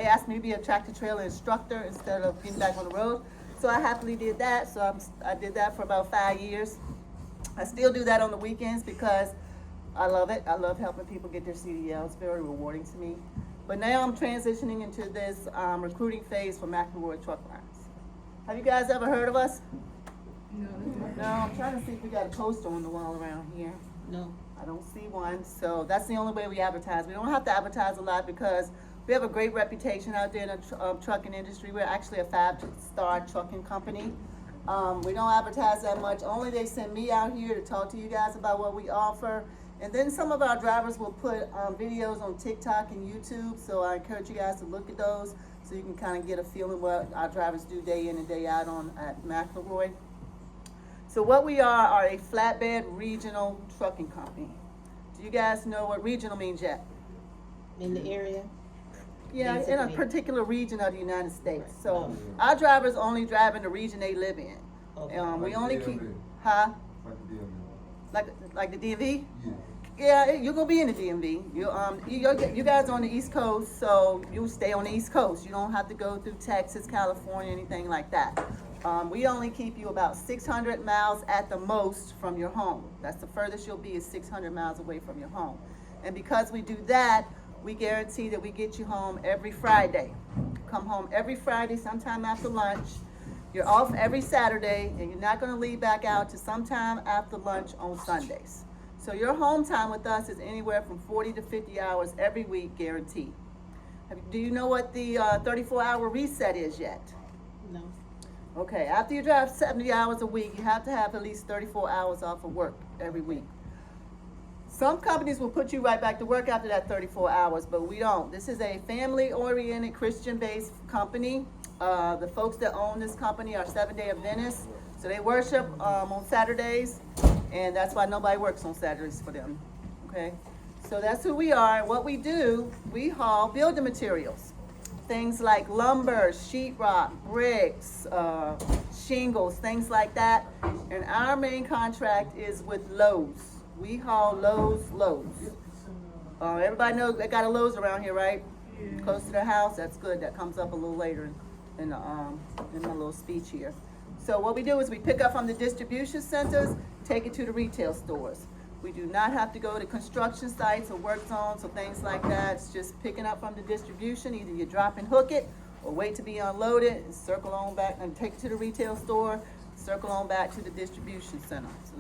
They asked me to be a tractor trailer instructor instead of getting back on the road. So I happily did that. So I did that for about 5 years. I still do that on the weekends because I love it. I love helping people get their CDL. It's very rewarding to me. But now I'm transitioning into this recruiting phase for McElroy Truck Lines. Have you guys ever heard of us? No. No, I'm trying to see if we got a poster on the wall around here. No. I don't see one, so that's the only way we advertise. We don't have to advertise a lot because we have a great reputation out there in the trucking industry. We're actually a 5-star trucking company. We don't advertise that much. Only they send me out here to talk to you guys about what we offer. And then some of our drivers will put videos on TikTok and YouTube, so I encourage you guys to look at those so you can kind of get a feeling what our drivers do day in and day out at McElroy. So what we are a flatbed regional trucking company. Do you guys know what regional means yet? In the area? Yeah, in a Basically. particular region of the United States. So our drivers only drive in the region they live in. Okay. We only keep, DMV. huh? Like the DMV. Like the DMV? Yeah. Yeah, you're gonna be in the DMV. You guys are on the East Coast, so you stay on the East Coast. You don't have to go through Texas, California, anything like that. We only keep you about 600 miles at the most from your home. That's the furthest you'll be is 600 miles away from your home. And because we do that, we guarantee that we get you home every Friday. Come home every Friday sometime after lunch. You're off every Saturday, and you're not gonna leave back out to sometime after lunch on Sundays. So your home time with us is anywhere from 40 to 50 hours every week, guaranteed. Do you know what the 34-hour reset is yet? No. Okay, after you drive 70 hours a week, you have to have at least 34 hours off of work every week. Some companies will put you right back to work after that 34 hours, but we don't. This is a family-oriented, Christian-based company. The folks that own this company are Seventh-day Adventists, so they worship on Saturdays, and that's why nobody works on Saturdays for them, okay? So that's who we are, and what we do, we haul building materials. Things like lumber, sheetrock, bricks, shingles, things like that. And our main contract is with Lowe's. We haul Lowe's loads. Everybody knows they got a Lowe's around here, right? Close to their house. That's good. That comes up a little later in my little speech here. So what we do is we pick up from the distribution centers, take it to the retail stores. We do not have to go to construction sites or work zones or things like that. It's just picking up from the distribution. Either you drop and hook it or wait to be unloaded and circle on back and take it to the retail store, circle on back to the distribution center. So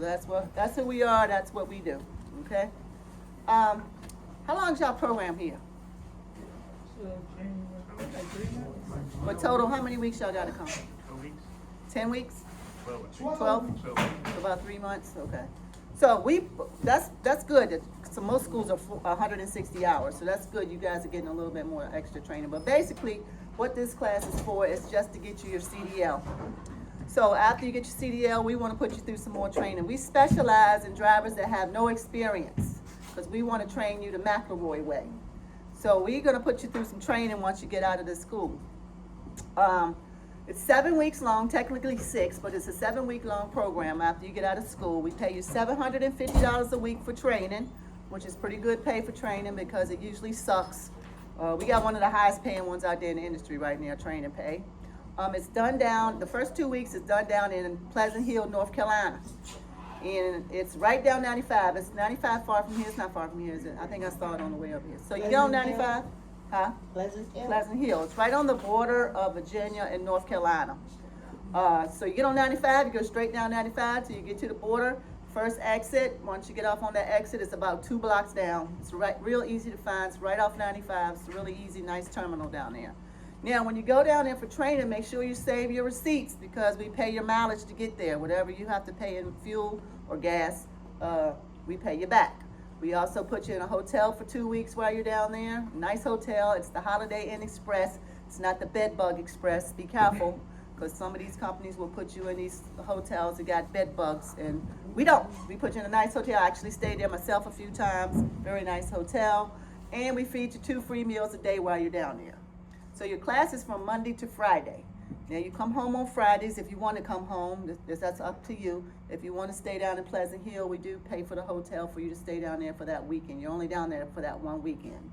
that's who we are, that's what we do, okay? How long is y'all program here? What total, how many weeks y'all gotta come? 2 weeks. 10 weeks? 12. 12? So, So about 3 months, okay. So that's good. So most schools are 160 hours, so that's good. You guys are getting a little bit more extra training. But basically, what this class is for is just to get you your CDL. So after you get your CDL, we want to put you through some more training. We specialize in drivers that have no experience because we want to train you the McElroy way. So we're going to put you through some training once you get out of the school. It's 7 weeks long, technically 6, but it's a 7-week long program after you get out of school. We pay you $750 a week for training, which is pretty good pay for training because it usually sucks. We got one of the highest paying ones out there in the industry right now, training pay. It's done down, the first 2 weeks is done down in Pleasant Hill, North Carolina. And it's right down 95. It's 95 far from here, it's not far from here, is it? I think I saw it on the way up here. So you get on 95, huh? Pleasant Hill? Pleasant Hill. It's right on the border of Virginia and North Carolina. So you get on 95, you go straight down 95 till you get to the border. First exit, once you get off on that exit, it's about 2 blocks down. It's real easy to find. It's right off 95. It's a really easy, nice terminal down there. Now, when you go down there for training, make sure you save your receipts because we pay your mileage to get there. Whatever you have to pay in fuel or gas, we pay you back. We also put you in a hotel for 2 weeks while you're down there. Nice hotel. It's the Holiday Inn Express. It's not the Bed Bug Express. Be careful because some of these companies will put you in these hotels that got bed bugs, and we don't. We put you in a nice hotel. I actually stayed there myself a few times. Very nice hotel. And we feed you 2 free meals a day while you're down there. So your class is from Monday to Friday. Now you come home on Fridays if you want to come home. That's up to you. If you want to stay down in Pleasant Hill, we do pay for the hotel for you to stay down there for that weekend. You're only down there for that one weekend.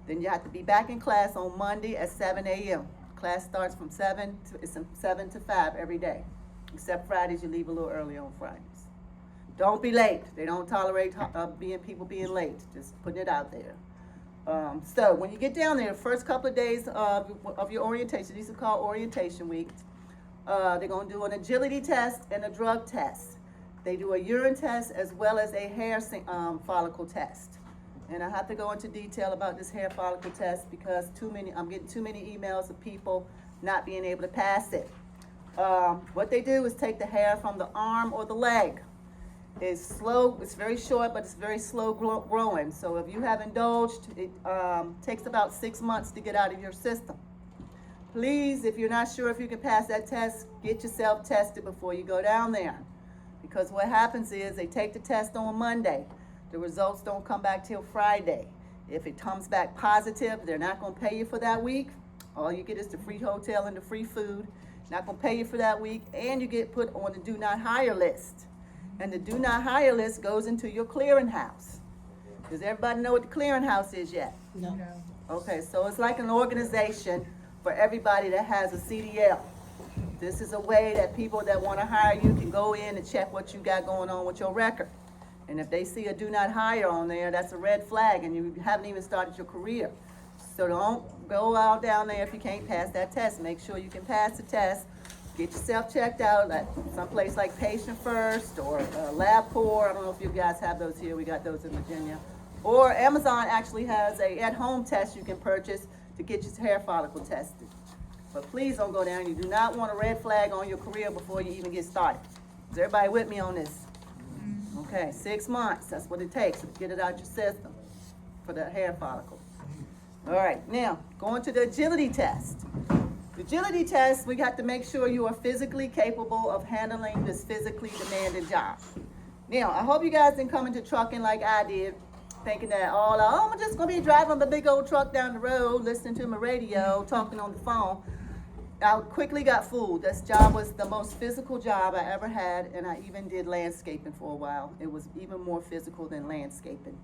Then you have to be back in class on Monday at 7 a.m. Class starts from 7 to 5 every day. Except Fridays, you leave a little early on Fridays. Don't be late. They don't tolerate people being late. Just putting it out there. So when you get down there, the first couple of days of your orientation, these are called orientation weeks. They're going to do an agility test and a drug test. They do a urine test as well as a hair follicle test. And I have to go into detail about this hair follicle test because I'm getting too many emails of people not being able to pass it. What they do is take the hair from the arm or the leg. It's slow, it's very short, but it's very slow growing. So if you have indulged, it takes about 6 months to get out of your system. Please, if you're not sure if you can pass that test, get yourself tested before you go down there. Because what happens is they take the test on Monday. The results don't come back till Friday. If it comes back positive, they're not going to pay you for that week. All you get is the free hotel and the free food. Not going to pay you for that week, and you get put on the do not hire list. And the do not hire list goes into your clearinghouse. Does everybody know what the clearinghouse is yet? No. Okay, so it's like an organization for everybody that has a CDL. This is a way that people that want to hire you can go in and check what you got going on with your record. And if they see a do not hire on there, that's a red flag and you haven't even started your career. So don't go out down there if you can't pass that test. Make sure you can pass the test. Get yourself checked out at someplace like Patient First or LabCorp. I don't know if you guys have those here. We got those in Virginia. Or Amazon actually has a at-home test you can purchase to get your hair follicle tested. But please don't go down. You do not want a red flag on your career before you even get started. Is everybody with me on this? Okay, 6 months. That's what it takes to get it out your system for the hair follicle. All right, now going to the agility test. The agility test, we got to make sure you are physically capable of handling this physically demanding job. Now, I hope you guys didn't come into trucking like I did, thinking that I'm just going to be driving the big old truck down the road, listening to my radio, talking on the phone. I quickly got fooled. This job was the most physical job I ever had, and I even did landscaping for a while. It was even more physical than landscaping.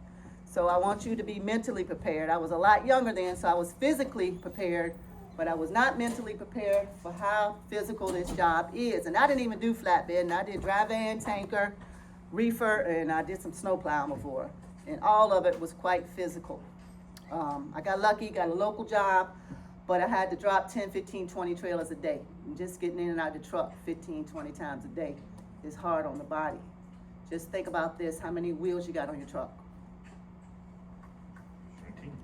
So I want you to be mentally prepared. I was a lot younger then, so I was physically prepared, but I was not mentally prepared for how physical this job is. And I didn't even do flatbed, and I did dry van, tanker, reefer, and I did some snow plowing before. And all of it was quite physical. I got lucky, got a local job, but I had to drop 10, 15, 20 trailers a day. And just getting in and out of the truck 15, 20 times a day is hard on the body. Just think about this, how many wheels you got on your truck?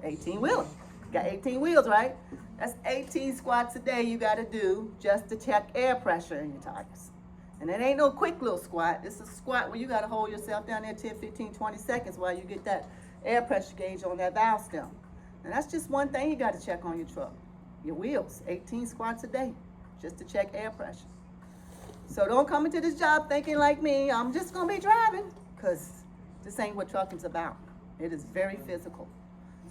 18 wheels. Got 18 wheels, right? That's 18 squats a day you got to do just to check air pressure in your tires. And it ain't no quick little squat. It's a squat where you got to hold yourself down there 10, 15, 20 seconds while you get that air pressure gauge on that valve stem. And that's just one thing you got to check on your truck. Your wheels, 18 squats a day just to check air pressure. So don't come into this job thinking like me, I'm just going to be driving, because this ain't what trucking's about. It is very physical.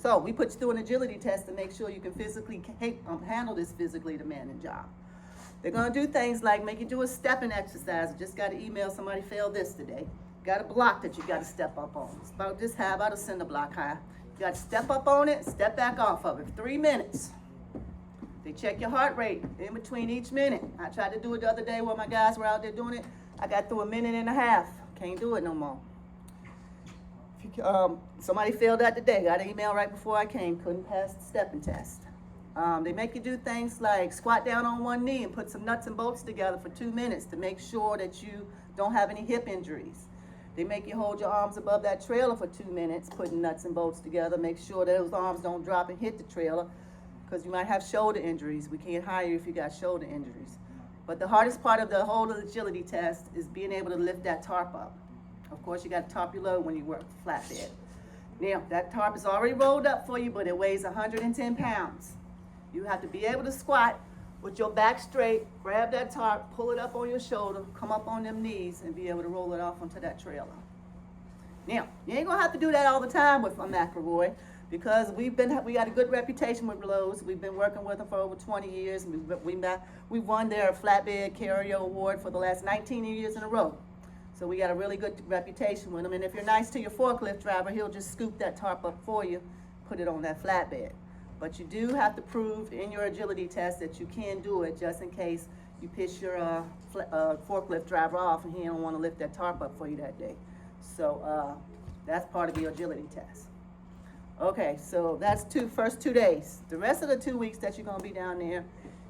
So we put you through an agility test to make sure you can physically handle this physically demanding job. They're going to do things like make you do a stepping exercise. I just got to email somebody failed this today. Got a block that you got to step up on. It's about this high, about a cinder block high. You got to step up on it, step back off of it. 3 minutes. They check your heart rate in between each minute. I tried to do it the other day while my guys were out there doing it. I got through 1.5 minutes. Can't do it no more. Somebody failed that today. Got an email right before I came. Couldn't pass the stepping test. They make you do things like squat down on one knee and put some nuts and bolts together for 2 minutes to make sure that you don't have any hip injuries. They make you hold your arms above that trailer for 2 minutes, putting nuts and bolts together. Make sure that those arms don't drop and hit the trailer, because you might have shoulder injuries. We can't hire you if you got shoulder injuries. But the hardest part of the whole agility test is being able to lift that tarp up. Of course, you got to tarp your load when you work flatbed. Now, that tarp is already rolled up for you, but it weighs 110 pounds. You have to be able to squat with your back straight, grab that tarp, pull it up on your shoulder, come up on them knees, and be able to roll it off onto that trailer. Now, you ain't gonna have to do that all the time with McElroy, because we got a good reputation with Lowe's. We've been working with them for over 20 years. We won their flatbed carrier award for the last 19 years in a row. So we got a really good reputation with them. And if you're nice to your forklift driver, he'll just scoop that tarp up for you, put it on that flatbed. But you do have to prove in your agility test that you can do it, just in case you piss your forklift driver off and he don't want to lift that tarp up for you that day. So that's part of your agility test. Okay, so that's first 2 days. The rest of the 2 weeks that you're going to be down there,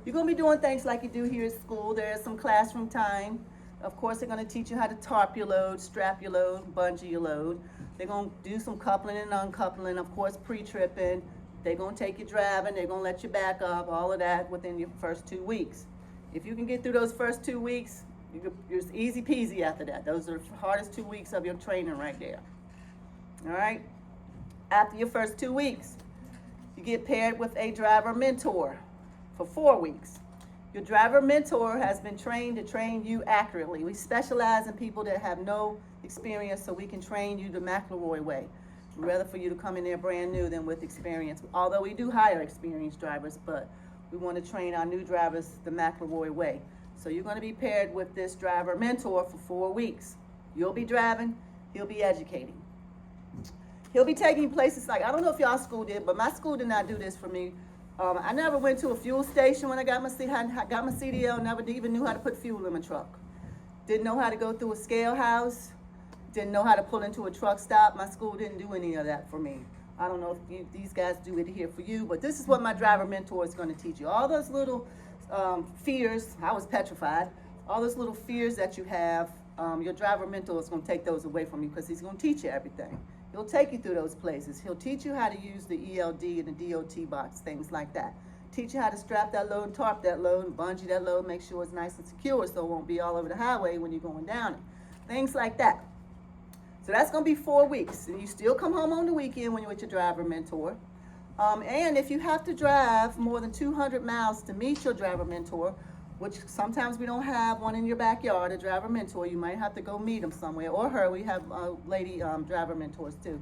you're going to be doing things like you do here at school. There's some classroom time. Of course, they're going to teach you how to tarp your load, strap your load, bungee your load. They're going to do some coupling and uncoupling, of course, pre-tripping. They're going to take you driving. They're going to let you back up, all of that within your first 2 weeks. If you can get through those first 2 weeks, you're easy peasy after that. Those are the hardest 2 weeks of your training right there. All right? After your first 2 weeks, you get paired with a driver mentor for 4 weeks. Your driver mentor has been trained to train you accurately. We specialize in people that have no experience, so we can train you the McElroy way. We'd rather for you to come in there brand new than with experience. Although we do hire experienced drivers, but we want to train our new drivers the McElroy way. So you're going to be paired with this driver mentor for 4 weeks. You'll be driving, he'll be educating. He'll be taking you places like, I don't know if y'all school did, but my school did not do this for me. I never went to a fuel station when I got my CDL, never even knew how to put fuel in my truck. Didn't know how to go through a scale house, didn't know how to pull into a truck stop. My school didn't do any of that for me. I don't know if these guys do it here for you, but this is what my driver mentor is going to teach you. All those little fears, I was petrified, all those little fears that you have, your driver mentor is going to take those away from you because he's going to teach you everything. He'll take you through those places. He'll teach you how to use the ELD and the DOT box, things like that. Teach you how to strap that load and tarp that load and bungee that load, make sure it's nice and secure so it won't be all over the highway when you're going down it. Things like that. So that's going to be 4 weeks. And you still come home on the weekend when you're with your driver mentor. And if you have to drive more than 200 miles to meet your driver mentor, which sometimes we don't have one in your backyard, a driver mentor, you might have to go meet him somewhere, or her. We have lady driver mentors too.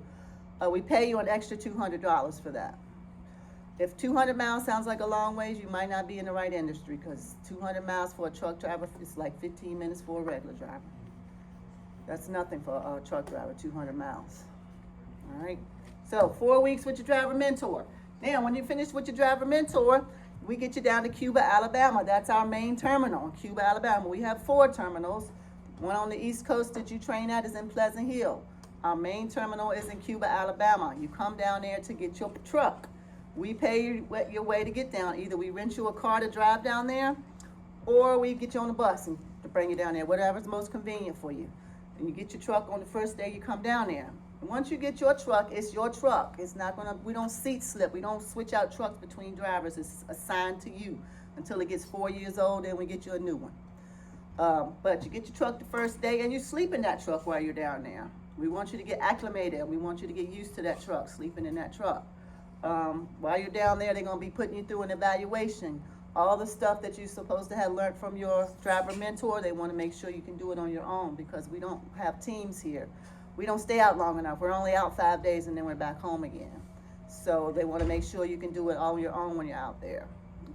We pay you an extra $200 for that. If 200 miles sounds like a long ways, you might not be in the right industry, because 200 miles for a truck driver is like 15 minutes for a regular driver. That's nothing for a truck driver, 200 miles. All right, so 4 weeks with your driver mentor. Now, when you finish with your driver mentor, we get you down to Cuba, Alabama. That's our main terminal, Cuba, Alabama. We have 4 terminals. One on the East Coast that you train at is in Pleasant Hill. Our main terminal is in Cuba, Alabama. You come down there to get your truck. We pay you your way to get down. Either we rent you a car to drive down there, or we get you on a bus and to bring you down there, whatever's most convenient for you. And you get your truck on the first day you come down there. And once you get your truck, it's your truck. It's not gonna, we don't seat slip. We don't switch out trucks between drivers. It's assigned to you until it gets 4 years old, and we get you a new one. But you get your truck the first day, and you sleep in that truck while you're down there. We want you to get acclimated. We want you to get used to that truck, sleeping in that truck. While you're down there, they're gonna be putting you through an evaluation. All the stuff that you're supposed to have learned from your driver mentor, they wanna make sure you can do it on your own, because we don't have teams here. We don't stay out long enough. We're only out 5 days and then we're back home again. So they want to make sure you can do it all on your own when you're out there,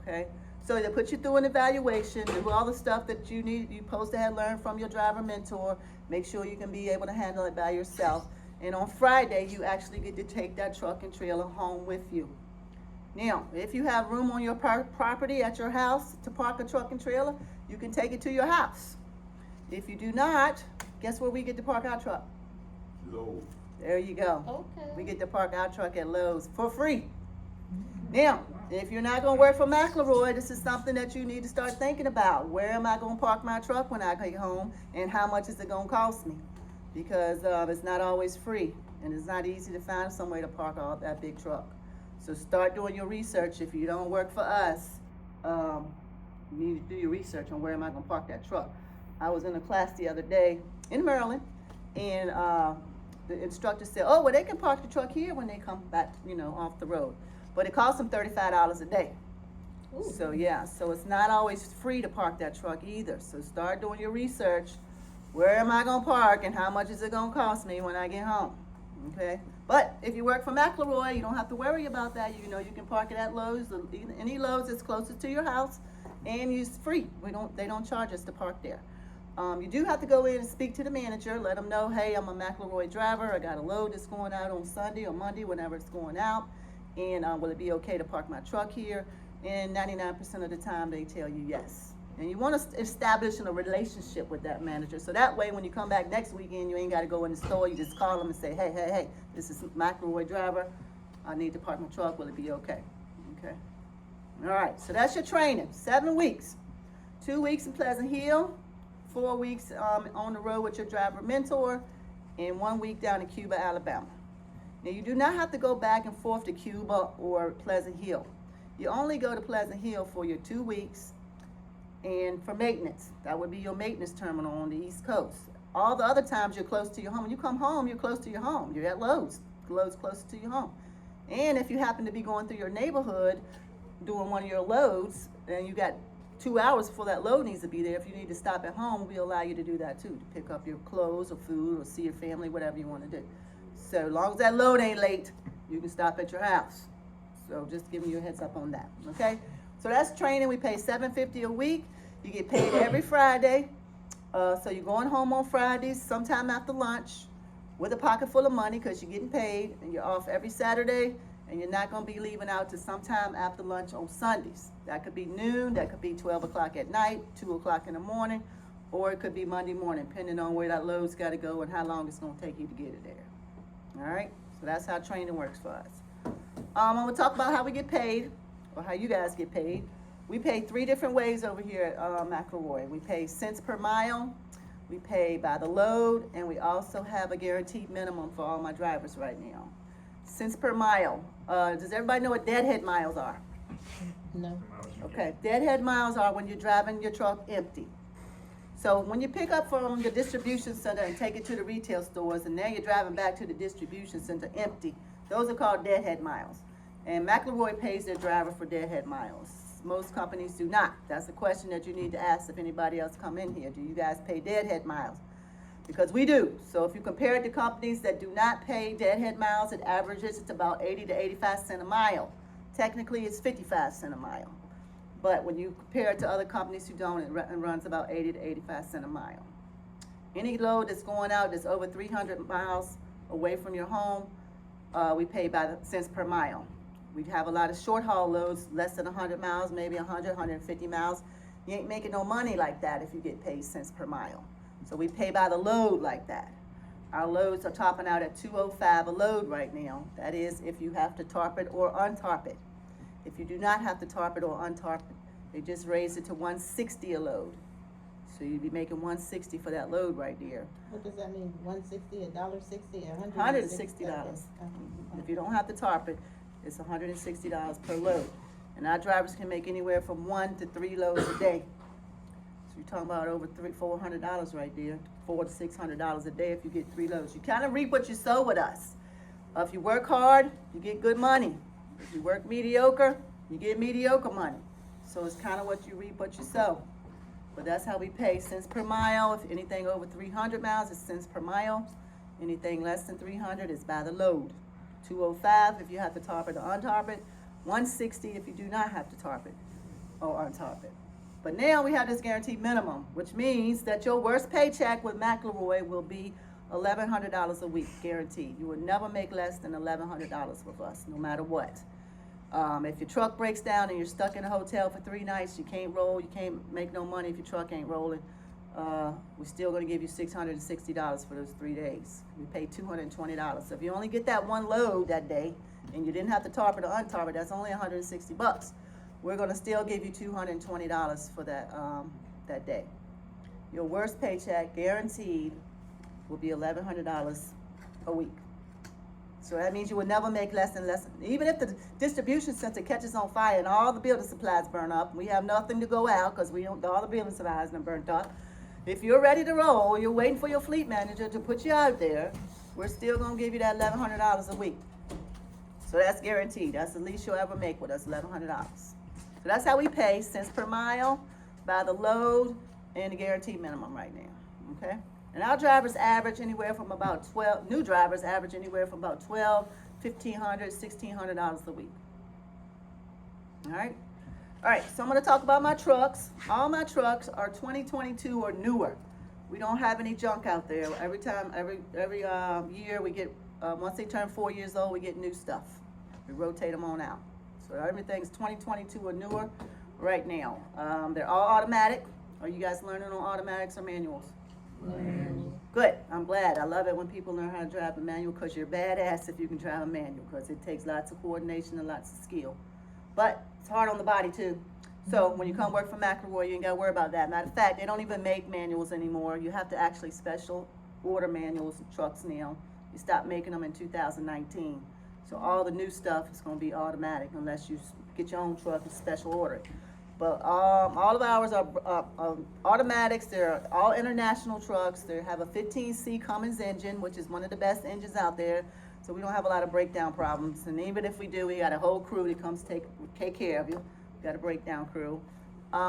okay? So they put you through an evaluation, do all the stuff that you need, you're supposed to have learned from your driver mentor, make sure you can be able to handle it by yourself. And on Friday, you actually get to take that truck and trailer home with you. Now, if you have room on your property at your house to park a truck and trailer, you can take it to your house. If you do not, guess where we get to park our truck? Low. There you go. Okay. We get to park our truck at Lowe's for free. Now, if you're not going to work for McElroy, this is something that you need to start thinking about. Where am I going to park my truck when I get home, and how much is it going to cost me? Because it's not always free, and it's not easy to find somewhere to park all that big truck. So start doing your research. If you don't work for us, you need to do your research on where am I going to park that truck. I was in a class the other day in Maryland, and the instructor said, oh, well, they can park the truck here when they come back, off the road. But it costs them $35 a day. Ooh. So yeah, so it's not always free to park that truck either. So start doing your research. Where am I gonna park, and how much is it gonna cost me when I get home? Okay? But if you work for McElroy, you don't have to worry about that. You can park it at Lowe's, any Lowe's that's closest to your house, and it's free. They don't charge us to park there. You do have to go in and speak to the manager, let them know, hey, I'm a McElroy driver, I got a load that's going out on Sunday or Monday, whenever it's going out, And will it be okay to park my truck here? And 99% of the time they tell you yes. And you want to establish a relationship with that manager. So that way when you come back next weekend, you ain't got to go in the store. You just call them and say, hey, this is McElroy driver. I need to park my truck. Will it be okay? Okay. All right, so that's your training. 7 weeks. 2 weeks in Pleasant Hill, 4 weeks on the road with your driver mentor, and 1 week down in Cuba, Alabama. Now, you do not have to go back and forth to Cuba or Pleasant Hill. You only go to Pleasant Hill for your 2 weeks and for maintenance. That would be your maintenance terminal on the East Coast. All the other times you're close to your home. When you come home, you're close to your home. You're at Lowe's. Lowe's closer to your home. And if you happen to be going through your neighborhood doing one of your loads, and you got 2 hours before that load needs to be there, if you need to stop at home, we allow you to do that too, to pick up your clothes or food or see your family, whatever you want to do. So as long as that load ain't late, you can stop at your house. So just giving you a heads up on that, okay? So that's training. We pay $7.50 a week. You get paid every Friday. So you're going home on Fridays, sometime after lunch, with a pocket full of money because you're getting paid, and you're off every Saturday, and you're not going to be leaving out to sometime after lunch on Sundays. That could be noon, that could be 12 o'clock at night, 2 o'clock in the morning, or it could be Monday morning, depending on where that load's got to go and how long it's going to take you to get it there. All right? So that's how training works for us. I'm going to talk about how we get paid, or how you guys get paid. We pay 3 different ways over here at McElroy. We pay cents per mile, we pay by the load, and we also have a guaranteed minimum for all my drivers right now. Cents per mile. Does everybody know what deadhead miles are? No. Okay, deadhead miles are when you're driving your truck empty. So when you pick up from the distribution center and take it to the retail stores, and now you're driving back to the distribution center empty, those are called deadhead miles. And McElroy pays their driver for deadhead miles. Most companies do not. That's a question that you need to ask if anybody else come in here. Do you guys pay deadhead miles? Because we do. So if you compare it to companies that do not pay deadhead miles, it averages it's about 80 to 85 cents a mile. Technically, it's 55 cents a mile. But when you compare it to other companies who don't, it runs about 80 to 85 cents a mile. Any load that's going out that's over 300 miles away from your home, we pay by the cents per mile. We have a lot of short haul loads, less than 100 miles, maybe 100, 150 miles. You ain't making no money like that if you get paid cents per mile. So we pay by the load like that. Our loads are topping out at $2.05 a load right now. That is if you have to tarp it or untarp it. If you do not have to tarp it or untarp it, they just raised it to $1.60 a load. So you'd be making $1.60 for that load right there. What does that mean? $1.60, $1.60, $160. If you don't have to tarp it, it's $160 per load. And our drivers can make anywhere from 1 to 3 loads a day. So you're talking about over $400 right there, $400 to $600 a day if you get 3 loads. You kind of reap what you sow with us. If you work hard, you get good money. If you work mediocre, you get mediocre money. So it's kind of what you reap, what you sow. But that's how we pay, cents per mile. If anything over 300 miles, it's cents per mile. Anything less than 300 is by the load. $2.05 if you have to tarp it or untarp it. $1.60 if you do not have to tarp it or untarp it. But now we have this guaranteed minimum, which means that your worst paycheck with McElroy will be $1,100 a week, guaranteed. You will never make less than $1,100 with us, no matter what. If your truck breaks down and you're stuck in a hotel for 3 nights, you can't roll, you can't make no money if your truck ain't rolling, we're still going to give you $660 for those 3 days. We pay $220. So if you only get that one load that day, and you didn't have to tarp it or untarp it, that's only $160. We're going to still give you $220 for that day. Your worst paycheck, guaranteed, will be $1,100 a week. So that means you will never make less than even if the distribution center catches on fire and all the building supplies burn up, we have nothing to go out because all the building supplies are burnt up. If you're ready to roll, you're waiting for your fleet manager to put you out there, we're still going to give you that $1,100 a week. So that's guaranteed. That's the least you'll ever make with us, $1,100. So that's how we pay, cents per mile, by the load, and the guaranteed minimum right now, okay? And our drivers average anywhere from about new drivers average anywhere from about $1,200, $1,500, $1,600 a week. All right? All right, so I'm going to talk about my trucks. All my trucks are 2022 or newer. We don't have any junk out there. Every year we get, once they turn 4 years old, we get new stuff. We rotate them on out. So everything's 2022 or newer right now. They're all automatic. Are you guys learning on automatics or manuals? Good. I'm glad. I love it when people learn how to drive a manual because you're badass if you can drive a manual because it takes lots of coordination and lots of skill. But it's hard on the body too. So when you come work for McElroy, you ain't got to worry about that. Matter of fact, they don't even make manuals anymore. You have to actually special order manuals and trucks now. You stopped making them in 2019. So all the new stuff is going to be automatic unless you get your own truck and special order it. But all of ours are automatics. They're all international trucks. They have a 15C Cummins engine, which is one of the best engines out there. So we don't have a lot of breakdown problems. And even if we do, we got a whole crew that comes take care of you. We got a breakdown crew.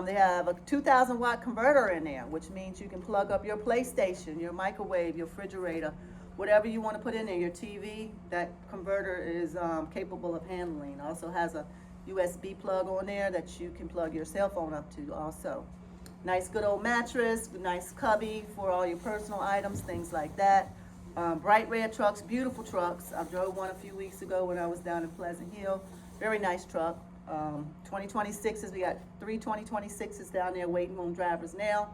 They have a 2,000 watt converter in there, which means you can plug up your PlayStation, your microwave, your refrigerator, whatever you want to put in there, your TV. That converter is capable of handling. Also has a USB plug on there that you can plug your cell phone up to also. Nice good old mattress, nice cubby for all your personal items, things like that. Bright red trucks, beautiful trucks. I drove one a few weeks ago when I was down in Pleasant Hill. Very nice truck. 2026s, we got 3 2026s down there waiting on drivers now,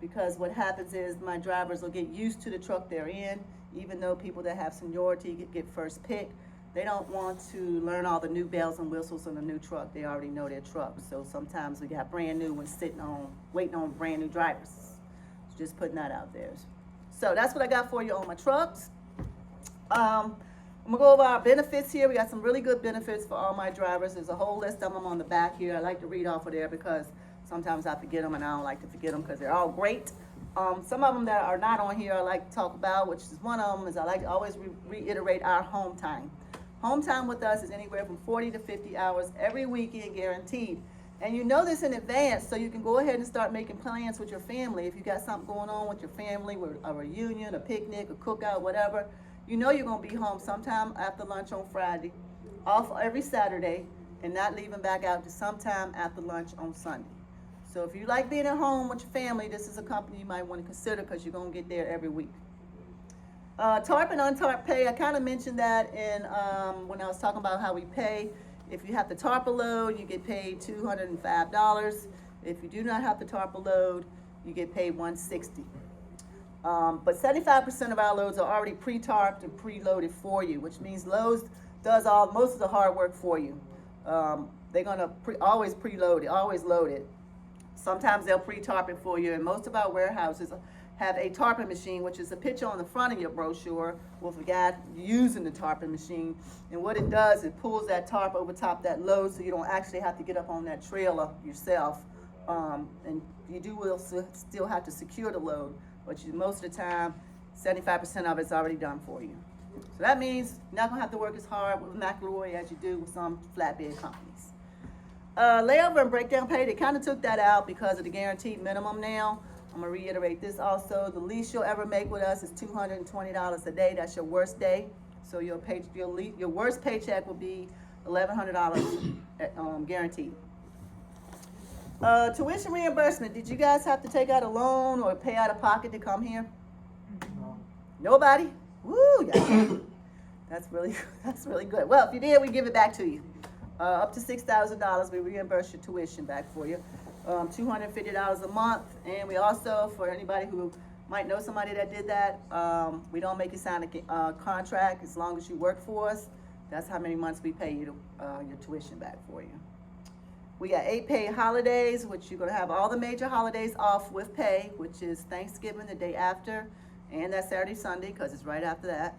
because what happens is my drivers will get used to the truck they're in, even though people that have seniority get first pick. They don't want to learn all the new bells and whistles on the new truck. They already know their truck. So sometimes we got brand new ones waiting on brand new drivers. Just putting that out there. So that's what I got for you on my trucks. I'm gonna go over our benefits here. We got some really good benefits for all my drivers. There's a whole list of them on the back here. I like to read off of there because sometimes I forget them, and I don't like to forget them because they're all great. Some of them that are not on here I like to talk about, which is one of them is I like to always reiterate our home time. Home time with us is anywhere from 40 to 50 hours every weekend guaranteed. And you know this in advance, so you can go ahead and start making plans with your family. If you got something going on with your family, a reunion, a picnic, a cookout, whatever, you know you're gonna be home sometime after lunch on Friday, off every Saturday, and not leaving back out to sometime after lunch on Sunday. So if you like being at home with your family, this is a company you might want to consider because you're gonna get there every week. TARP and untarp pay, I kind of mentioned that in when I was talking about how we pay. If you have to tarp a load, you get paid $205. If you do not have to tarp a load, you get paid $160. But 75% of our loads are already pre-tarped and pre-loaded for you, which means Lowe's does most of the hard work for you. They're gonna always preload it, always load it. Sometimes they'll pre-tarp it for you, and most of our warehouses have a tarping machine, which is a picture on the front of your brochure with a guy using the tarping machine. And what it does, it pulls that tarp over top that load so you don't actually have to get up on that trailer yourself. And you will still have to secure the load, but most of the time, 75% of it's already done for you. So that means you're not gonna have to work as hard with McElroy as you do with some flatbed companies. Layover and breakdown pay, they kind of took that out because of the guaranteed minimum now. I'm gonna reiterate this also. The least you'll ever make with us is $220 a day. That's your worst day. So your worst paycheck will be $1,100 guaranteed. Tuition reimbursement. Did you guys have to take out a loan or pay out of pocket to come here? No. Nobody? Woo! Yeah. That's really good. Well, if you did, we give it back to you. Up to $6,000, we reimburse your tuition back for you. $250 a month, and we also, for anybody who might know somebody that did that, we don't make you sign a contract as long as you work for us. That's how many months we pay you your tuition back for you. We got 8 paid holidays, which you're gonna have all the major holidays off with pay, which is Thanksgiving the day after, and that Saturday, Sunday, because it's right after that.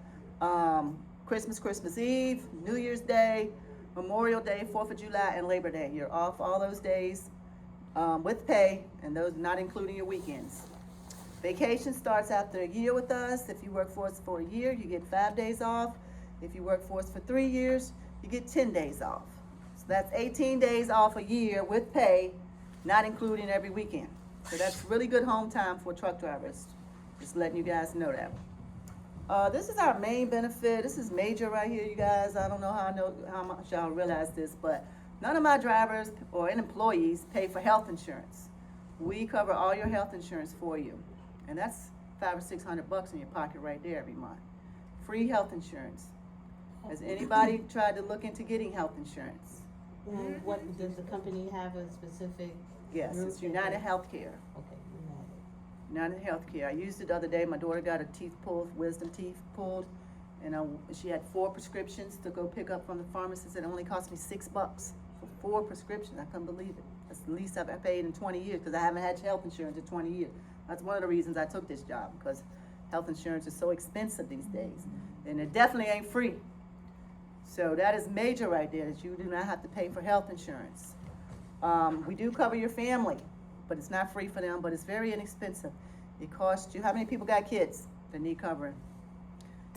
Christmas Eve, New Year's Day, Memorial Day, 4th of July, and Labor Day. You're off all those days with pay, and those not including your weekends. Vacation starts after a year with us. If you work for us for a year, you get 5 days off. If you work for us for 3 years, you get 10 days off. So that's 18 days off a year with pay, not including every weekend. So that's really good home time for truck drivers. Just letting you guys know that. This is our main benefit. This is major right here, you guys. I don't know how much y'all realize this, but none of my drivers or employees pay for health insurance. We cover all your health insurance for you, and that's $500 or $600 in your pocket right there every month. Free health insurance. Has anybody tried to look into getting health insurance? And what, does the company have a specific? Yes, group it's that United they- Healthcare. Okay, United Healthcare. I used it the other day. My daughter got her teeth pulled, wisdom teeth pulled, and she had 4 prescriptions to go pick up from the pharmacist. It only cost me $6 for 4 prescriptions. I couldn't believe it. That's the least I've paid in 20 years because I haven't had health insurance in 20 years. That's one of the reasons I took this job, because health insurance is so expensive these days, and it definitely ain't free. So that is major right there, that you do not have to pay for health insurance. We do cover your family, but it's not free for them, but it's very inexpensive. It costs you, how many people got kids that need covering?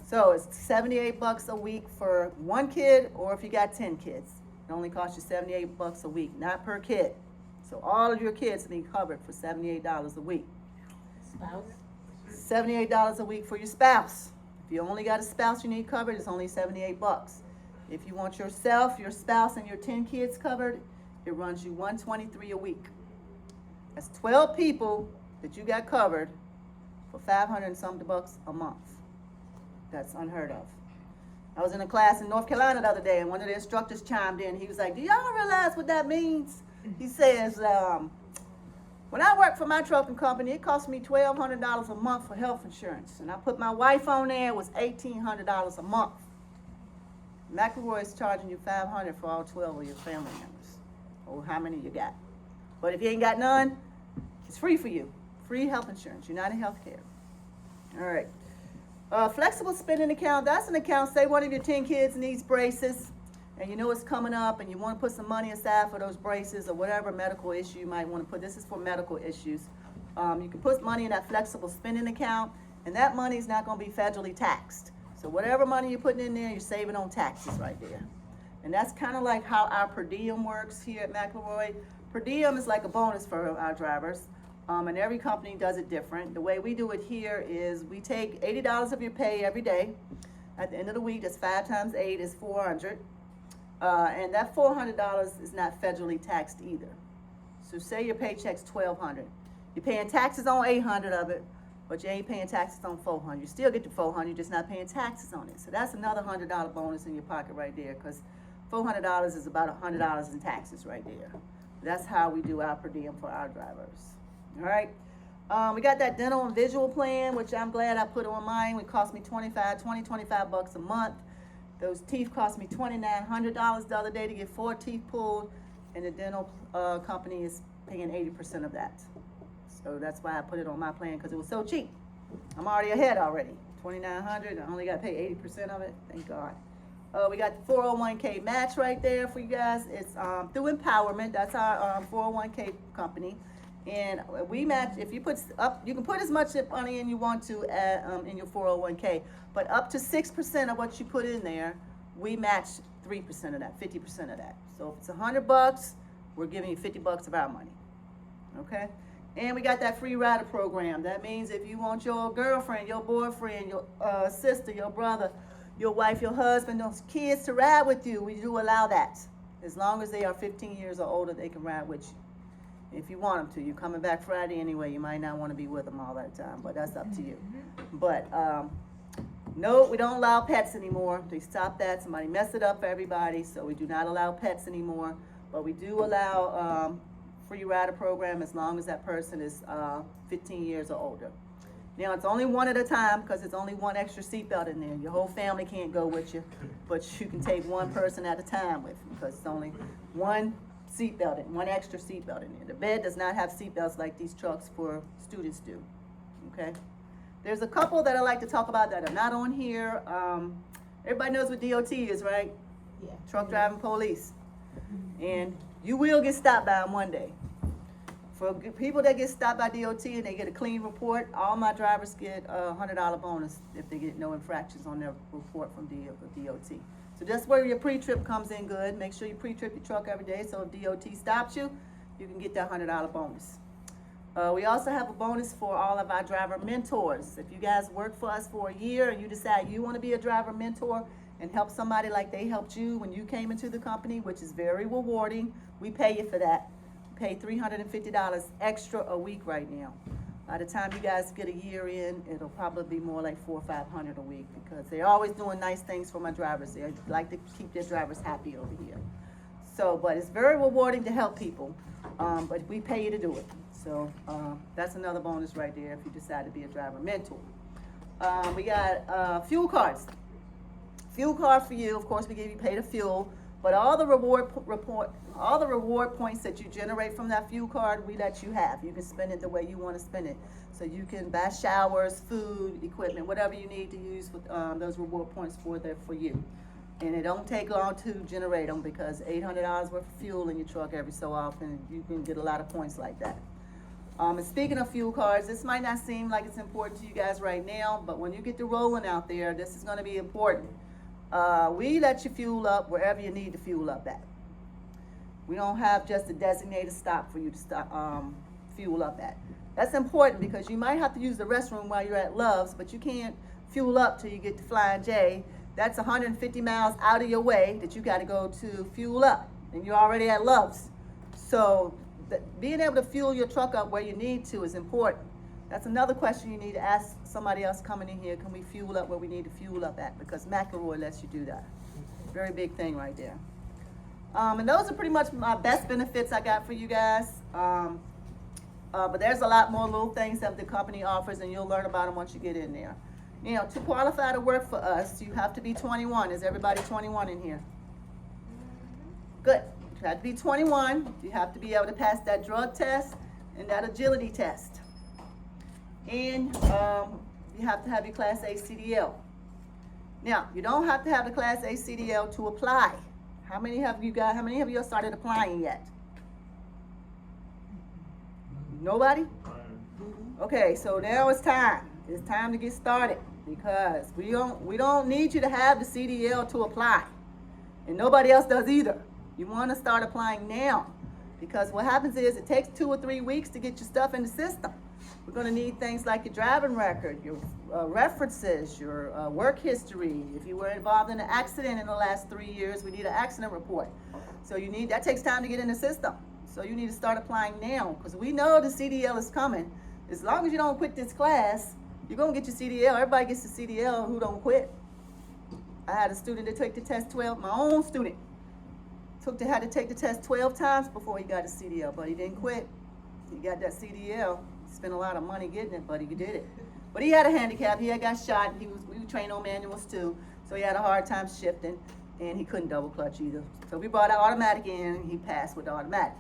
So it's $78 a week for 1 kid, or if you got 10 kids. It only costs you $78 a week, not per kid. So all of your kids need covered for $78 a week. Spouse? $78 a week for your spouse. If you only got a spouse you need covered, it's only $78. If you want yourself, your spouse, and your 10 kids covered, it runs you $123 a week. That's 12 people that you got covered for $500 and something a month. That's unheard of. I was in a class in North Carolina the other day, and one of the instructors chimed in. He was like, "Do y'all realize what that means?" He says, "When I worked for my trucking company, it cost me $1,200 a month for health insurance, and I put my wife on there. It was $1,800 a month. McElroy is charging you $500 for all 12 of your family members, or how many you got. But if you ain't got none, it's free for you. Free health insurance, United Healthcare. All right. Flexible spending account, that's an account, say one of your 10 kids needs braces, and you know it's coming up, and you want to put some money aside for those braces, or whatever medical issue you might want to put. This is for medical issues. You can put money in that flexible spending account, and that money is not going to be federally taxed. So whatever money you're putting in there, you're saving on taxes right there. And that's kind of like how our per diem works here at McElroy. Per diem is like a bonus for our drivers. And every company does it different. The way we do it here is we take $80 of your pay every day. At the end of the week, that's 5 times 8 is $400. And that $400 is not federally taxed either. So say your paycheck's $1,200. You're paying taxes on $800 of it, but you ain't paying taxes on $400. You still get the $400, you're just not paying taxes on it. So that's another $100 bonus in your pocket right there, because $400 is about $100 in taxes right there. That's how we do our per diem for our drivers. All right. We got that dental and visual plan, which I'm glad I put on mine. It cost me $25 a month. Those teeth cost me $2,900 the other day to get 4 teeth pulled, and the dental company is paying 80% of that. So that's why I put it on my plan, because it was so cheap. I'm already ahead already. $2,900. I only got to pay 80% of it. Thank God. We got the 401k match right there for you guys. It's through Empowerment. That's our 401k company. And we match, if you put up, you can put as much money in you want to in your 401k, but up to 6% of what you put in there, we match 3% of that, 50% of that. So if it's $100, we're giving you $50 of our money, okay? And we got that free rider program. That means if you want your girlfriend, your boyfriend, your sister, your brother, your wife, your husband, those kids to ride with you, we do allow that. As long as they are 15 years or older, they can ride with you. If you want them to. You're coming back Friday anyway. You might not want to be with them all that time, but that's up to you. But no, we don't allow pets anymore. They stopped that. Somebody messed it up for everybody, so we do not allow pets anymore. But we do allow free rider program as long as that person is 15 years or older. Now, it's only one at a time, because it's only one extra seatbelt in there. Your whole family can't go with you, but you can take one person at a time with you, because it's only one seatbelt in, one extra seatbelt in there. The bed does not have seatbelts like these trucks for students do, okay? There's a couple that I like to talk about that are not on here. Everybody knows what DOT is, right? Yeah. Truck driving police. And you will get stopped by them one day. For people that get stopped by DOT and they get a clean report, all my drivers get a $100 bonus if they get no infractions on their report from DOT. So that's where your pre-trip comes in good. Make sure you pre-trip your truck every day, so if DOT stops you, you can get that $100 bonus. We also have a bonus for all of our driver mentors. If you guys work for us for a year and you decide you want to be a driver mentor and help somebody like they helped you when you came into the company, which is very rewarding, we pay you for that. We pay $350 extra a week right now. By the time you guys get a year in, it'll probably be more like 400 or 500 a week, because they're always doing nice things for my drivers. They like to keep their drivers happy over here. So, but it's very rewarding to help people, but we pay you to do it. So, that's another bonus right there if you decide to be a driver mentor. We got fuel cards. Fuel card for you, of course, we give you pay to fuel, but all the reward points that you generate from that fuel card, we let you have. You can spend it the way you want to spend it. So you can buy showers, food, equipment, whatever you need to use with those reward points for you. And it don't take long to generate them, because $800 worth of fuel in your truck every so often, you can get a lot of points like that. And speaking of fuel cards, this might not seem like it's important to you guys right now, but when you get to rolling out there, this is going to be important. We let you fuel up wherever you need to fuel up at. We don't have just a designated stop for you to stop, fuel up at. That's important, because you might have to use the restroom while you're at Love's, but you can't fuel up till you get to Flying J. That's 150 miles out of your way that you got to go to fuel up, and you're already at Love's. So being able to fuel your truck up where you need to is important. That's another question you need to ask somebody else coming in here. Can we fuel up where we need to fuel up at? Because McElroy lets you do that. Very big thing right there. And those are pretty much my best benefits I got for you guys. But there's a lot more little things that the company offers, and you'll learn about them once you get in there. You know, to qualify to work for us, you have to be 21. Is everybody 21 in here? Good. You have to be 21. You have to be able to pass that drug test and that agility test. And you have to have your Class A CDL. Now, you don't have to have the Class A CDL to apply. How many of you started applying yet? Nobody? Okay, so now it's time. It's time to get started, because we don't need you to have the CDL to apply. And nobody else does either. You want to start applying now, because what happens is it takes 2 or 3 weeks to get your stuff in the system. We're going to need things like your driving record, your references, your work history. If you were involved in an accident in the last 3 years, we need an accident report. So that takes time to get in the system. So you need to start applying now, because we know the CDL is coming. As long as you don't quit this class, you're going to get your CDL. Everybody gets the CDL who don't quit. I had a student that took the test my own student, had to take the test 12 times before he got his CDL, but he didn't quit. He got that CDL. Spent a lot of money getting it, but he did it. But he had a handicap. He had got shot. We were trained on manuals too, so he had a hard time shifting, and he couldn't double clutch either. So we brought an automatic in, and he passed with the automatic.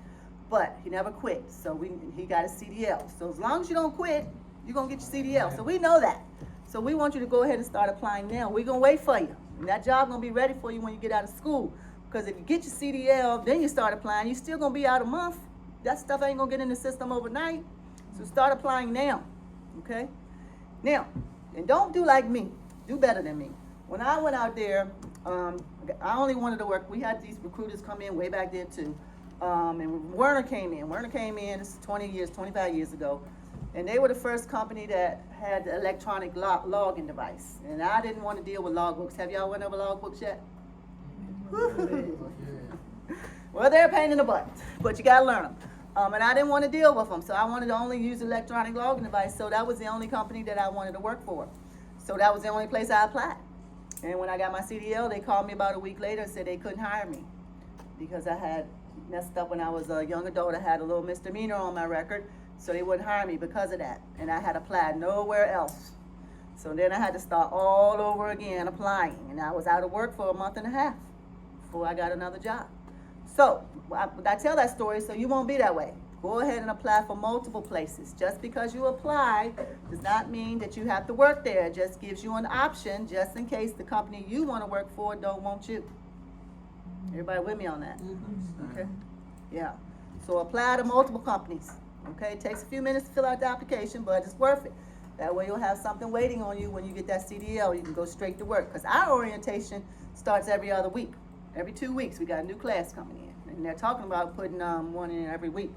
But he never quit, so he got his CDL. So as long as you don't quit, you're going to get your CDL. So we know that. So we want you to go ahead and start applying now. We're going to wait for you. And that job going to be ready for you when you get out of school. Because if you get your CDL, then you start applying, you're still going to be out a month. That stuff ain't going to get in the system overnight. So start applying now, okay? Now, and don't do like me. Do better than me. When I went out there, I only wanted to work. We had these recruiters come in way back then too. And Werner came in. This is 25 years ago. And they were the first company that had the electronic logging device. And I didn't want to deal with logbooks. Have y'all went over logbooks yet? Well, they're a pain in the butt, but you got to learn them. And I didn't want to deal with them, so I wanted to only use electronic logging device. So that was the only company that I wanted to work for. So that was the only place I applied. And when I got my CDL, they called me about a week later and said they couldn't hire me because I had messed up when I was a young adult. I had a little misdemeanor on my record, so they wouldn't hire me because of that. And I had applied nowhere else. So then I had to start all over again applying. And I was out of work for a month and a half before I got another job. So I tell that story so you won't be that way. Go ahead and apply for multiple places. Just because you apply does not mean that you have to work there. It just gives you an option just in case the company you want to work for don't want you. Everybody with me on that? Okay. Yeah. So apply to multiple companies. Okay. It takes a few minutes to fill out the application, but it's worth it. That way you'll have something waiting on you when you get that CDL. You can go straight to work. Because our orientation starts every other week. Every 2 weeks, we got a new class coming in. And they're talking about putting one in every week.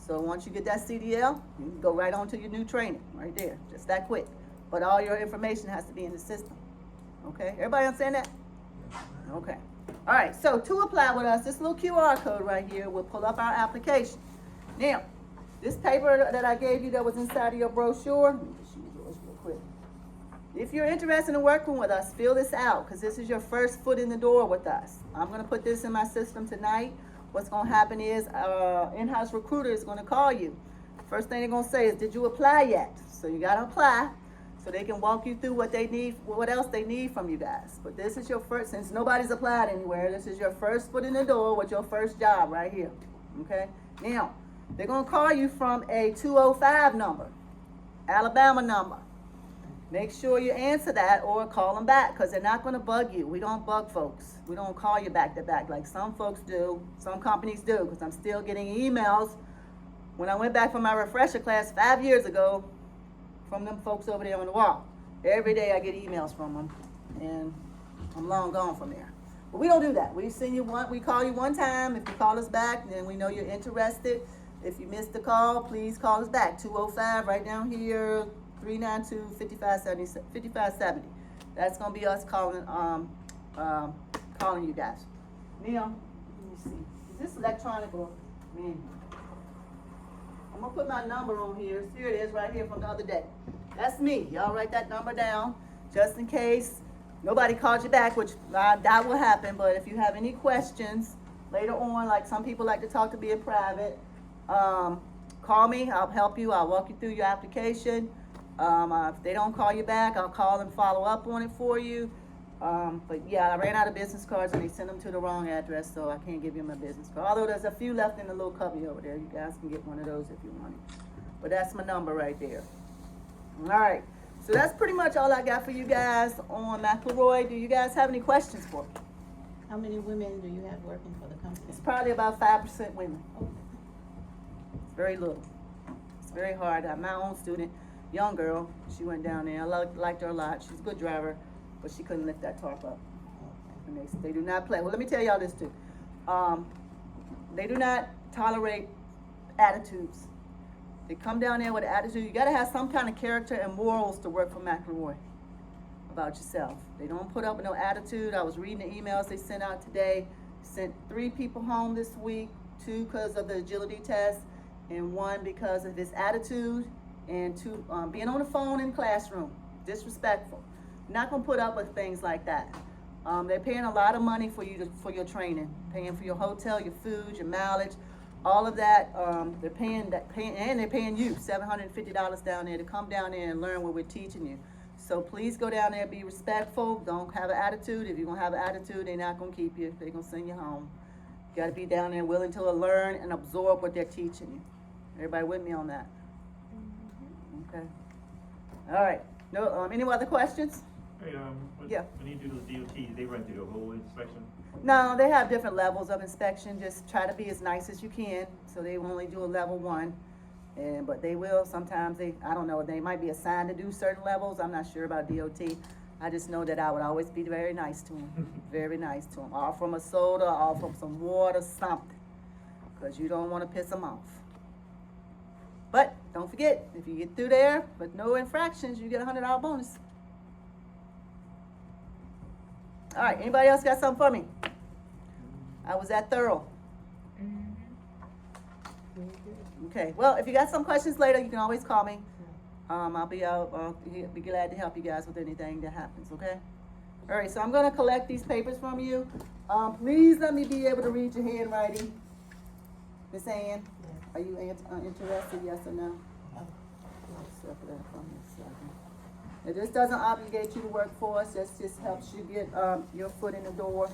So once you get that CDL, you can go right on to your new training, right there. Just that quick. But all your information has to be in the system. Okay? Everybody understand that? Okay. All right, so to apply with us, this little QR code right here will pull up our application. Now, This paper that I gave you that was inside of your brochure, let me just use yours real quick. If you're interested in working with us, fill this out, because this is your first foot in the door with us. I'm gonna put this in my system tonight. What's gonna happen is, in-house recruiter is gonna call you. First thing they're gonna say is, did you apply yet? So you gotta apply, so they can walk you through what they need, what else they need from you guys. But this is your first, since nobody's applied anywhere, this is your first foot in the door with your first job right here, okay? Now, they're gonna call you from a 205 number, Alabama number. Make sure you answer that or call them back, because they're not gonna bug you. We don't bug folks. We don't call you back to back like some folks do, some companies do, because I'm still getting emails. When I went back for my refresher class 5 years ago, from them folks over there on the wall. Every day I get emails from them, and I'm long gone from there. But we don't do that. We send you one, we call you one time. If you call us back, then we know you're interested. If you missed the call, please call us back. 205 right down here, 392-5570. That's gonna be us calling calling you guys. Neil, let me see. Is this electronic or manual? I'm gonna put my number on here. Here it is right here from the other day. That's me. Y'all write that number down just in case nobody called you back, which that will happen. But if you have any questions later on, like some people like to talk to me in private, call me. I'll help you. I'll walk you through your application. If they don't call you back, I'll call and follow up on it for you. But yeah, I ran out of business cards and they sent them to the wrong address, so I can't give you my business card. Although there's a few left in the little cubby over there. You guys can get one of those if you want it. But that's my number right there. All right, so that's pretty much all I got for you guys on McElroy. Do you guys have any questions for me? How many women do you have working for the company? It's probably about 5% women. Okay. It's very little. It's very hard. I have my own student, young girl. She went down there. I liked her a lot. She's a good driver, but she couldn't lift that tarp up. And they do not play. Well, let me tell y'all this too. They do not tolerate attitudes. They come down there with an attitude. You got to have some kind of character and morals to work for McElroy about yourself. They don't put up with no attitude. I was reading the emails they sent out today. Sent 3 people home this week, 2 because of the agility test, and 1 because of his attitude, and 2 being on the phone in the classroom, disrespectful. Not gonna put up with things like that. They're paying a lot of money for your training, paying for your hotel, your food, your mileage, all of that. They're paying and they're paying you $750 down there to come down there and learn what we're teaching you. So please go down there, be respectful, don't have an attitude. If you're gonna have an attitude, they're not gonna keep you, they're gonna send you home. You gotta be down there willing to learn and absorb what they're teaching you. Everybody with me on that? Okay. All right, no, any other questions? Hey, Yeah. when you do those DOTs, they run through the whole inspection? No, they have different levels of inspection. Just try to be as nice as you can. So they only do a level 1, but they will sometimes. I don't know. They might be assigned to do certain levels. I'm not sure about DOT. I just know that I would always be very nice to them, very nice to them. Offer them a soda, offer them some water, something, because you don't want to piss them off. But don't forget, if you get through there with no infractions, you get a $100 bonus. All right, anybody else got something for me? I was that thorough. Okay, well, if you got some questions later, you can always call me. I'll be glad to help you guys with anything that happens, okay? All right, so I'm gonna collect these papers from you. Please let me be able to read your handwriting. Miss Ann, are you interested, yes or no? Separate that from me a second. Now, this doesn't obligate you to work for us. This just helps you get your foot in the door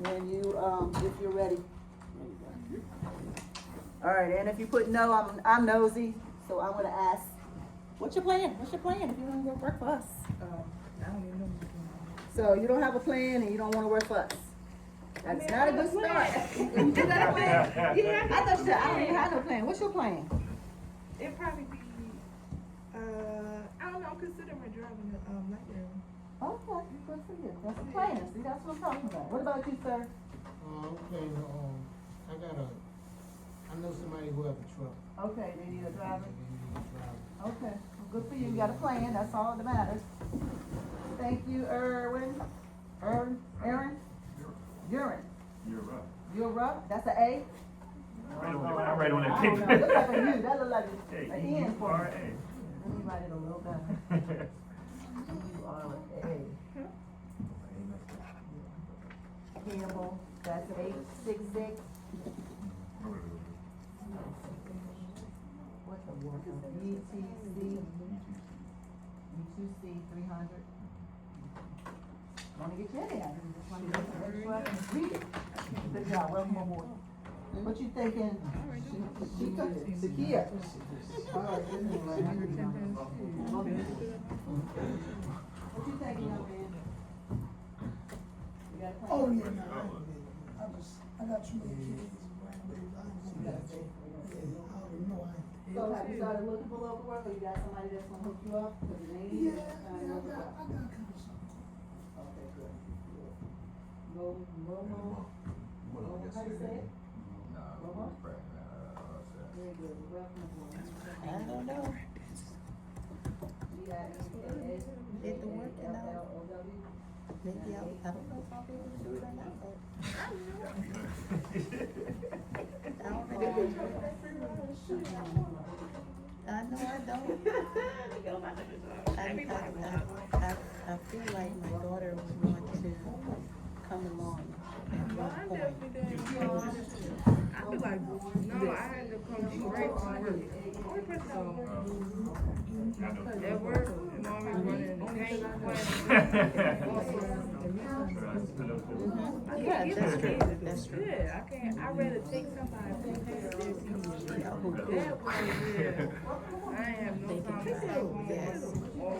when you if you're ready. All right, and if you put no, I'm nosy, so I'm gonna ask, what's your plan? What's your plan if you want to go work for us? I don't even know. So you don't have a plan and you don't want to work for us. That's not a good start. You got a plan? Yeah, I thought you said I don't even have no plan. What's your plan? it'd probably be, I don't know, I'm considering driving a light rail. Okay, good for you. That's a plan. See, that's what I'm talking about. What about you, sir? Okay, I know somebody who has a truck. Okay, they need a driver. They need a driver. Okay, well, good for you. You got a plan. That's all that matters. Thank you, Aaron. Urine? You're right. You're up. That's an A? I write on that I paper. don't know. Look like a U, that look like Hey, an N for me. U-R-A. Let me write it a little better. U-R-A. Campbell, that's 866. What's the word? UTC, U2C 300. Wanna get your head out, just wanna get make sure I can read it. Good job, welcome aboard. What you thinking, Shakia? What you thinking, young man? You got a plan? Oh, yeah, no, I got too many kids, grandbabies, I already know I. So have you started looking for local work, or you got somebody that's gonna hook you up? 'Cause it ain't easy Yeah, to find I local got work. a couple something. Okay, good. Romo, how you say it? Romo? Very good, welcome aboard. I don't know. G-I-N-K-A. Get the work and out. L-L-O-W. Maybe I don't know if I'll be able to do it or not, but I already I know I don't. I feel like my daughter was going to come along at Well, one I point. definitely did. I feel like, no, I had to come straight from work. Only person at work, mommy running the tank Yeah, that's true, that's true. Yeah, I can't, I'd rather take somebody who has this, Who that could. way, yeah. I ain't have no time to stop on Yes,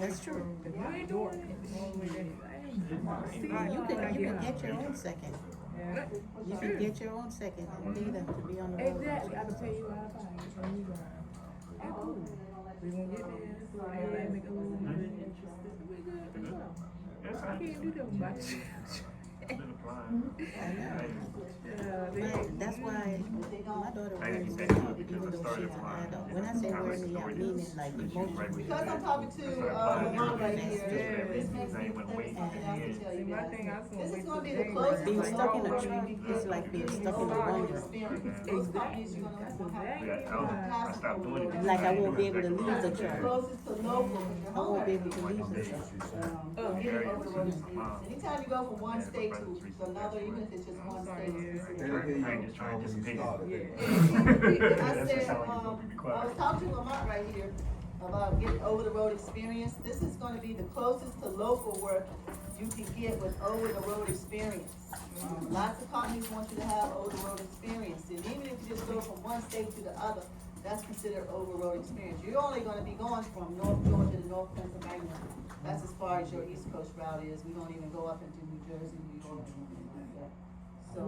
that's true. If you ain't doing it, only that, You can get your own second. Yeah. You can get your own second and pay them to be on the road. Exactly, I can tell you how to find it, and you grind. It's cool. We gonna get there, everybody make a little money, we good, we go. I can't do that with my children. I know. They, That's why my daughter wears me out, even though she's an adult. When I say wear me out, meaning like emotionally. Because I'm talking to, Lamont right here, this makes me think of something else to tell see, you my guys. thing, I saw. This is gonna be the Like closest being to stuck in a local truck, you can it's get like being with stuck in a overall one room. experience. Most companies, you're gonna have to stopped doing it. Like I won't be able to leave the the truck. closest to local, if you're I won't be home. able to leave the truck. Getting over the road experience. Anytime you go from one state to another, even if it's just one state, it's considered. I ain't just trying to dissipate. I said, I was talking to Lamont right here about getting over the road experience. This is gonna be the closest to local work you can get with over the road experience. Lots of companies want you to have over the road experience, and even if you just go from one state to the other, that's considered over road experience. You're only gonna be going from North Georgia to North Pennsylvania. That's as far as your East Coast route is. We don't even go up into New Jersey, New York, or anything like that. So,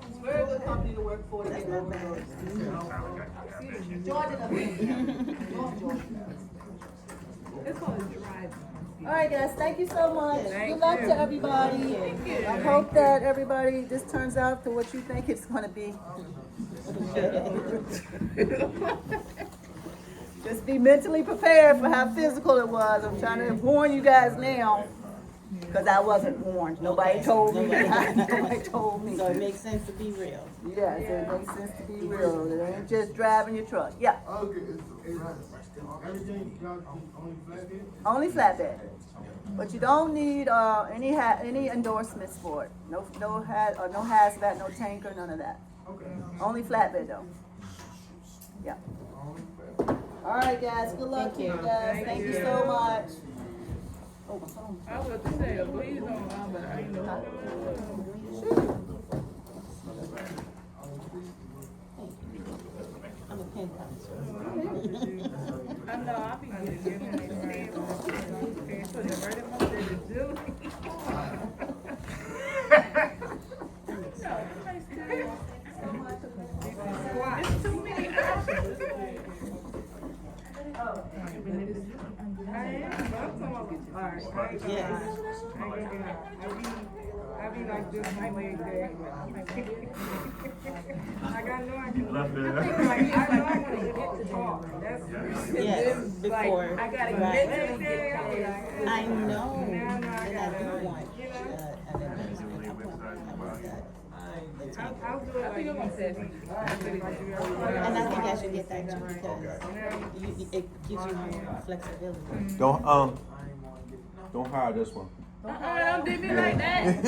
it's a very good company to work for to get over the road experience. Georgia doesn't. North Georgia. It's called driving. All right, guys, thank you so much. Thank Good luck you. to everybody. I hope that everybody just turns out to what you think it's gonna be. Just be mentally prepared for how physical it was. I'm trying to warn you guys now, because I wasn't warned. Nobody told me. Nobody told me. So it makes sense to be real. Yes, it makes sense to be real. It ain't just driving your truck. Yeah, Okay, it's Everything, y'all only flathead? only flatbed. But you don't need any endorsements for it. No hazmat, no tanker, none of that. Okay. Only flatbed though. Yeah. All right, guys. Good luck to you guys. Thank you so much. Oh, my phone. I was to say, please don't, but I know. I'm a pen counselor. I know, I be getting it. Put it right in my fridge, too. It's too many options. I am, but I'm talking about, alright, I ain't gonna Yes. lie. I ain't gonna lie. I be like this, my leg there. Like I know I can. Left it. I think like I know I wanna get to talk. That's Yes, like, before. I gotta Right. mentally there. I be like, I know Now I that I gotta, do want you know? an investment. I want that. 15th. I'll do it like necessity. And I think I should get that too because it gives you more flexibility. Don't hire this one. Don't do me like that.